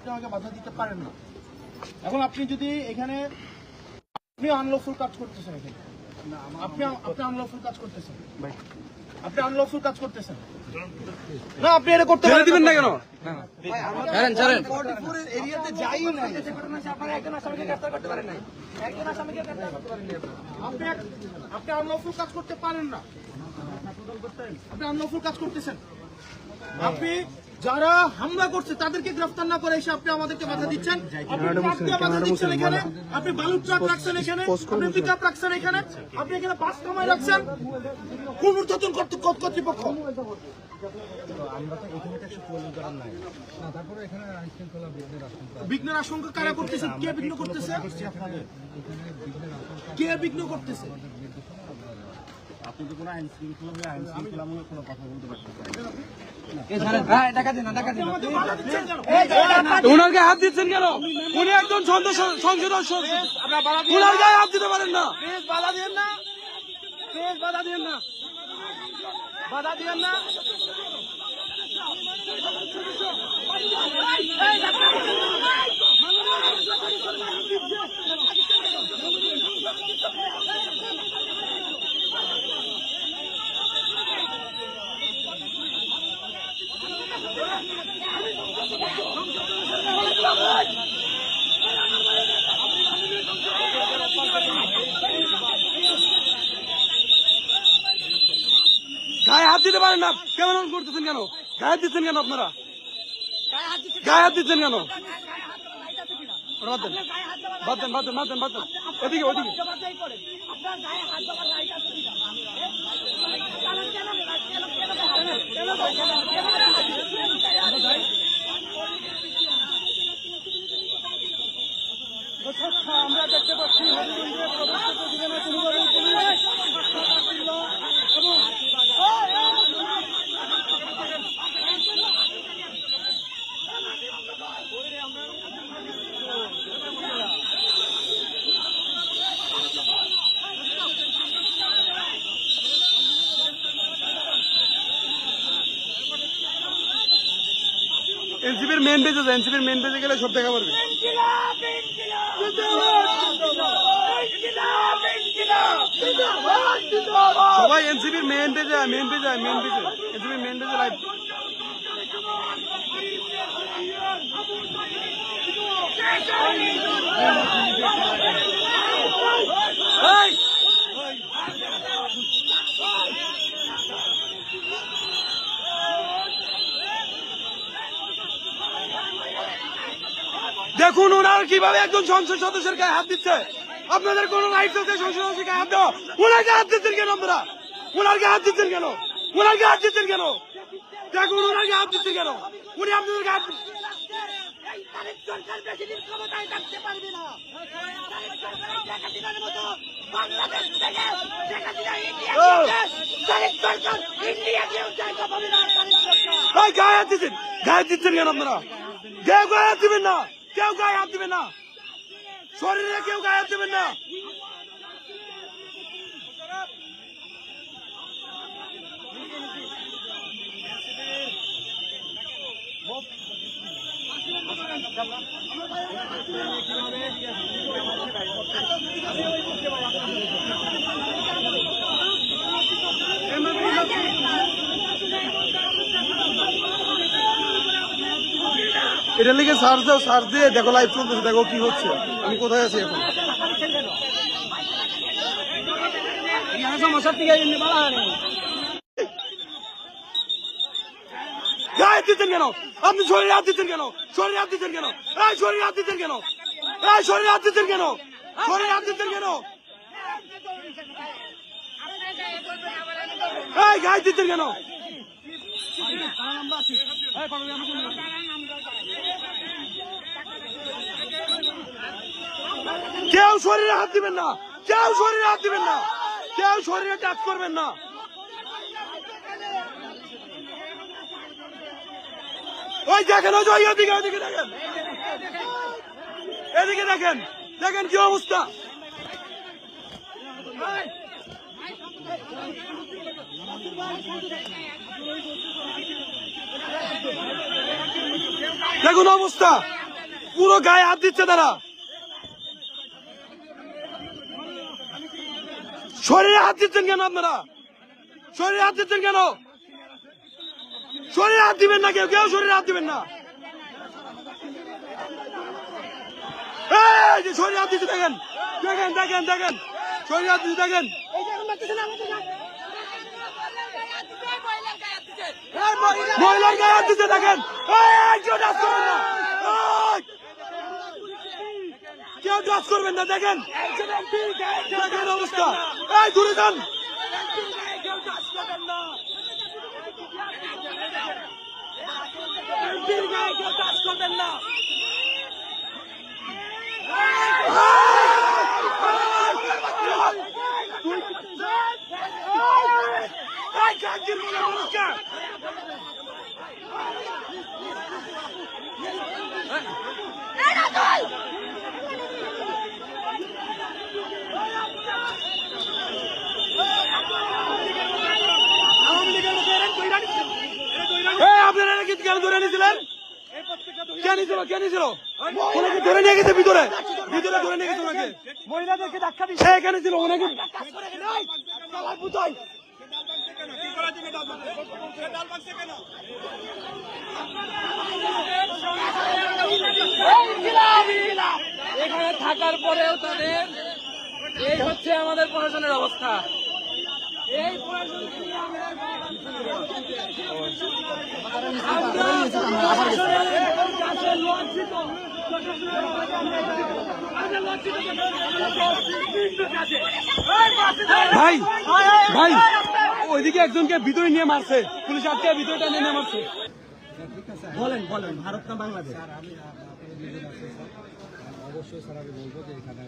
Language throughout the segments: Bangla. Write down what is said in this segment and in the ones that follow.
আপনি আমাকে বাধা দিতে পারেন না। এখন আপনি যদি এখানে আপনি আনলফুল কাজ করতেছেন, এখানে আপনি আনলফুল কাজ করতেছেন, আপনি আনলফুল কাজ করতেছেন না, আপনি এটা করতে দিবেন না কেন? এরিয়াতে যাই নাই, আপনি আনলফুল কাজ করতে পারেন না, আপনি আনলফুল কাজ করতেছেন। আপনি যারা হামলা করছে তাদেরকে গ্রেফতার না করে এসে আপনি আমাদেরকে বাধা দিচ্ছেন। এখানে আপনি বালুর ট্রাক রাখছেন, এখানে আপনি পিক আপ রাখছেন, এখানে আপনি এখানে বাস কামাই রাখছেন পুনর্গঠন কর্তৃপক্ষ। বিঘ্নের আশঙ্কা কারা করতেছে? কে বিঘ্ন করতেছে? কে বিঘ্ন করতেছে? আপনি তো কোনো আইন শৃঙ্খলামূলক কোনো কথা বলতে পারছেন ওনাকে হাত দিচ্ছেন কেন? উনি একজন সংসদ ওনার গায়ে হাত দিতে পারেন না। বাধা দিয়েন না, বাধা দিয়েন না, বাধা দিয়েন না। গায়ে হাত দিতে পারেন না, কেমন করতেছেন কেন? গায়ে হাত দিচ্ছেন কেন? আপনারা গায়ে হাত দিচ্ছেন কেন? বাদ দেন, ওদিকে আমরা দেখতে পাচ্ছি এনসিপির মেন পেজে গেলে সব দেখা পারবে। সবাই এনসিপির মেন পেজে এনসিপির মেন পেজে লাইভ। দেখুন ওনার কিভাবে একজন সংসদ সদস্যের গায়ে হাত দিচ্ছে। আপনাদের কোন রাইট আছে সংসদ সদস্যের গায়ে হাত দেওয়া? ওনার গায়ে হাত দিচ্ছেন কেন? আপনারা ওনার গায়ে হাত দিচ্ছেন কেন? ওনার গায়ে হাত দিচ্ছেন কেন? দেখুন ওনার গায়ে হাত দিচ্ছে কেন? উনি আপনাদের গায়ে হাত গায়ে হাত দিচ্ছেন কেন? আপনারা কেউ গায়ে হাত দিবেন না, কেউ গায়ে হাত দিবেন না, শরীরে কেউ গায়ে হাত দিবেন না। এটার লিগে সার্চ দিয়ে দেখো লাইভ চলতেছে, দেখো কি হচ্ছে, আমি কোথায় আছি এখন। গায়ে দিচ্ছেন কেন? আপনি শরীরে হাত দিচ্ছেন কেন? শরীরে হাত দিচ্ছেন কেন? শরীরে হাত দিচ্ছেন কেন? শরীরে হাত দিচ্ছেন কেন? শরীরে হাত দিচ্ছেন কেন? গায়ে দিচ্ছেন কেন? কেউ শরীরে হাত দিবেন না, কেউ শরীরে হাত দিবেন না, কেউ শরীরে টাচ করবেন না। ওই দেখেন, ওই ওদিকে দেখেন, এদিকে দেখেন, দেখেন কি অবস্থা। দেখুন অবস্থা, পুরো গায়ে হাত দিচ্ছে তারা। শরীরে হাত দিচ্ছেন কেন আপনারা? শরীরে হাত দিচ্ছেন কেন? শরীরে হাত দিবেন না, কেউ কেউ শরীরে হাত দিবেন না। এই যে শরীরে হাত দিচ্ছে দেখেন, দেখেন দেখেন দেখেন, শরীরে হাত দিচ্ছে দেখেন। মহিলার গায়ে হাত দিচ্ছে দেখেন। এই, কেউ টাচ করবেন না, এই, কেউ টাচ করবেন না, দেখেন দেখেন অবস্থা। এই দূরে যান। আপনারা কেন ধরে নিয়েছিলেন? কে নিয়েছিল? কে নিয়েছিল? ওনাকে ধরে নিয়ে গেছে ভিতরে, ভিতরে ধরে নিয়ে গেছে ওনাকে। মহিলাদেরকে ধাক্কা দিয়ে সে এখানে ছিল, ওনাকে এখানে থাকার পরেও তাদের এই হচ্ছে আমাদের প্রশাসনের অবস্থা। এই ভাই ভাই ওইদিকে একজনকে ভিতরে নিয়ে মারছে, পুলিশ আটকে ভিতরে টানে নিয়ে মারছে। বলেন বলেন, ভারত না বাংলাদেশ? অবশ্যই স্যার আমি বলবো যে এখানে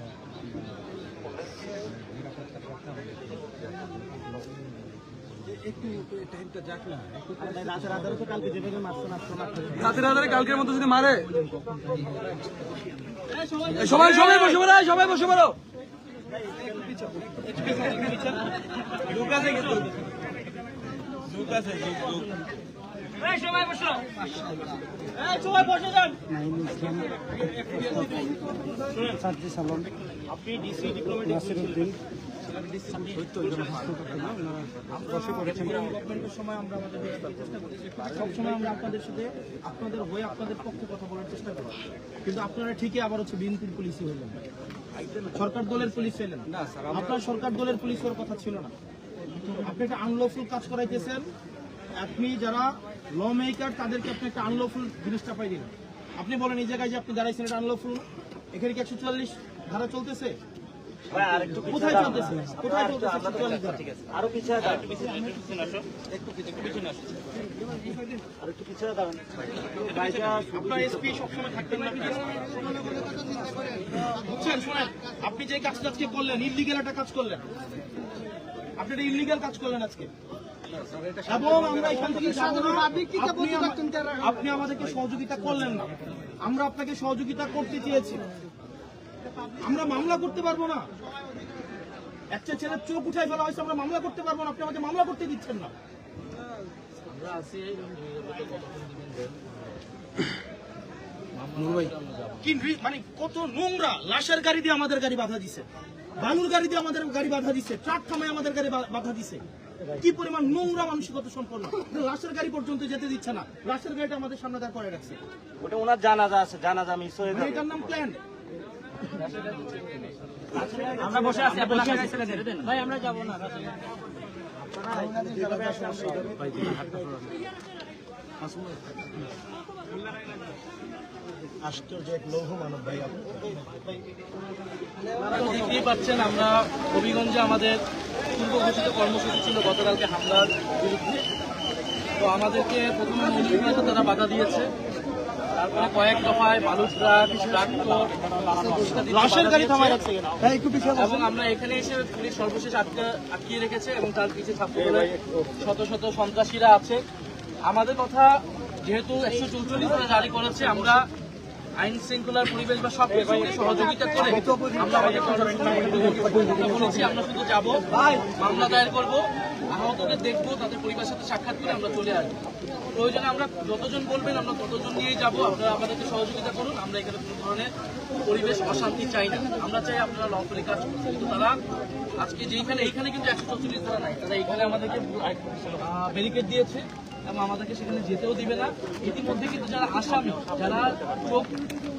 একটু টাইমটা যাক না, একটু রাতের আধারে কালকে যেভাবে মারছেন রাতের আধারে কালকের মতো যদি মারে, সবাই সবাই বসে পড়ো, সবাই বসে পড়ো। সবাই বসো, সবাই বসে যান। সাজ্জি সালাম, আপনি ডিসি ডিপ্লোমেটিক নাসিরউদ্দিন ডেভেলপমেন্টের সময় আমরা আমাদের চেষ্টা করি, সবসময় আমরা আপনাদের সাথে আপনাদের হয়ে আপনাদের পক্ষে কথা বলার চেষ্টা করি, কিন্তু আপনারা ঠিকই আবার হচ্ছে বিএনপির পুলিশই হইলেন, সরকার দলের পুলিশ হইলেন না। আপনার সরকার দলের পুলিশ হওয়ার কথা ছিল না। আপনি একটা আনলফুল কাজ করাইতেছেন। আপনি যারা ল মেকার তাদেরকে আপনি একটা আনলফুল জিনিসটা পাই দিলেন। আপনি বলেন এই জায়গায় যে আপনি দাঁড়াইছেন এটা আনলফুল, এখানে কি 144 ধারা চলতেছে? কোথায় চলতেছে? কোথায় চলতেছে 144 ধারা? আরো পিছিয়ে দাও, একটু পিছিয়ে আসো, একটু পিছিয়ে আসো, আর একটু পিছিয়ে দাও। আপনার এসপি সবসময় থাকতেন না, বুঝছেন? শোনেন, আপনি যে কাজটা আজকে করলেন, ইলিগাল একটা কাজ করলেন, আপনি একটা ইলিগাল কাজ করলেন আজকে, এবং আমরা এখান থেকে যাবো না। আপনি আমাদেরকে সহযোগিতা করলেন না, আমরা আপনাকে সহযোগিতা করতে চেয়েছি। আমরা মামলা করতে পারবো না, একটা ছেলের চোখ উঠাই ফেলা হয়েছে, আমরা মামলা করতে পারবো না, আপনি আমাকে মামলা করতে দিচ্ছেন না। মানে কত নোংরা, লাশের গাড়ি দিয়ে আমাদের গাড়ি বাধা দিছে, বালুর গাড়ি দিয়ে আমাদের গাড়ি বাধা দিছে, ট্রাক থামায় আমাদের গাড়ি বাধা দিছে। কি পরিমাণ নোংরা মানসিকতা সম্পন্ন, লাশের গাড়ি পর্যন্ত যেতে দিচ্ছে না, লাশের গাড়িটা আমাদের সামনে দাঁড় করে রাখছে। ওটা ওনার জানাজা আছে, জানাজা মিস হয়ে যাবে। এটার নাম প্ল্যান। আমরা বসে আছি, আপনি লাগাই ছেড়ে দেন ভাই, আমরা যাব না। আশ্চর্য এক লৌহ মানব ভাই। দেখতেই পাচ্ছেন, আমরা হবিগঞ্জে আমাদের পূর্ব ঘোষিত কর্মসূচি ছিল গতকালকে হামলার বিরুদ্ধে। তো আমাদেরকে প্রথমে মৌলিকভাবে তারা বাধা দিয়েছে, তারপরে কয়েক দফায় বালু ট্রাক, ট্রাক্টর, লাশের গাড়ি থামায় রাখছে এবং আমরা এখানে এসে পুলিশ সর্বশেষ আটকিয়ে রেখেছে এবং তার পিছিয়ে ছাত্রদলের শত শত সন্ত্রাসীরা আছে। আমাদের কথা যেহেতু 144 ধারা জারি করেছে, আমরা আইন শৃঙ্খলার পরিবেশ বা সবকিছু সহযোগিতা করে আমরা আমাদের আমরা বলেছি আমরা শুধু যাবো, মামলা দায়ের করবো, আহতদের দেখবো, তাদের পরিবারের সাথে সাক্ষাৎ করে আমরা চলে আসবো। প্রয়োজনে আমরা যতজন বলবেন আমরা ততজন নিয়েই যাবো। আপনারা আমাদেরকে সহযোগিতা করুন। আমরা এখানে কোনো ধরনের পরিবেশ অশান্তি চাই না। আমরা চাই আপনারা লফুলি কাজ করুন। কিন্তু তারা আজকে যেইখানে এইখানে কিন্তু 144 ধারা নাই, তারা এইখানে আমাদেরকে ব্যারিকেড দিয়েছে এবং আমাদেরকে সেখানে যেতেও দিবে না। ইতিমধ্যে কিন্তু যারা আসামি, যারা চোখ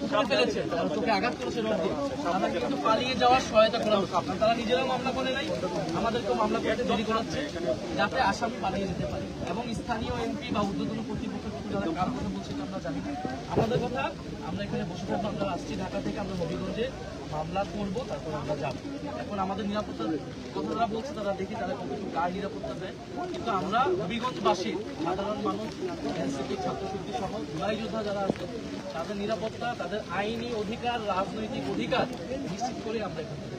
উপড়ে ফেলেছে, যারা চোখে আঘাত করেছে রড দিয়ে, তাদেরকে কিন্তু পালিয়ে যাওয়ার সহায়তা করা হচ্ছে। তারা নিজেরাও মামলা করে নাই, আমাদেরকেও মামলা করতে দেরি করাচ্ছে যাতে আসামি পালিয়ে যেতে পারে। এবং স্থানীয় এমপি বা ঊর্ধ্বতন কর্তৃপক্ষের কথা যারা কার কথা বলছে আমরা জানি না। আমাদের কথা, আমরা এখানে বসে থাকবো। আমরা আসছি ঢাকা থেকে, আমরা হবিগঞ্জে মামলা করবো, তারপর আমরা যাবো। এখন আমাদের নিরাপত্তার কথা যারা বলছে তারা দেখি তারা কতটুকু কার নিরাপত্তা দেয়। কিন্তু আমরা হবিগঞ্জবাসী, সাধারণ মানুষ, এনসিপি, ছাত্রশক্তি সহ জুলাই যোদ্ধা যারা আছে, তাদের নিরাপত্তা, তাদের আইনি অধিকার, রাজনৈতিক অধিকার নিশ্চিত করে আমরা এখানে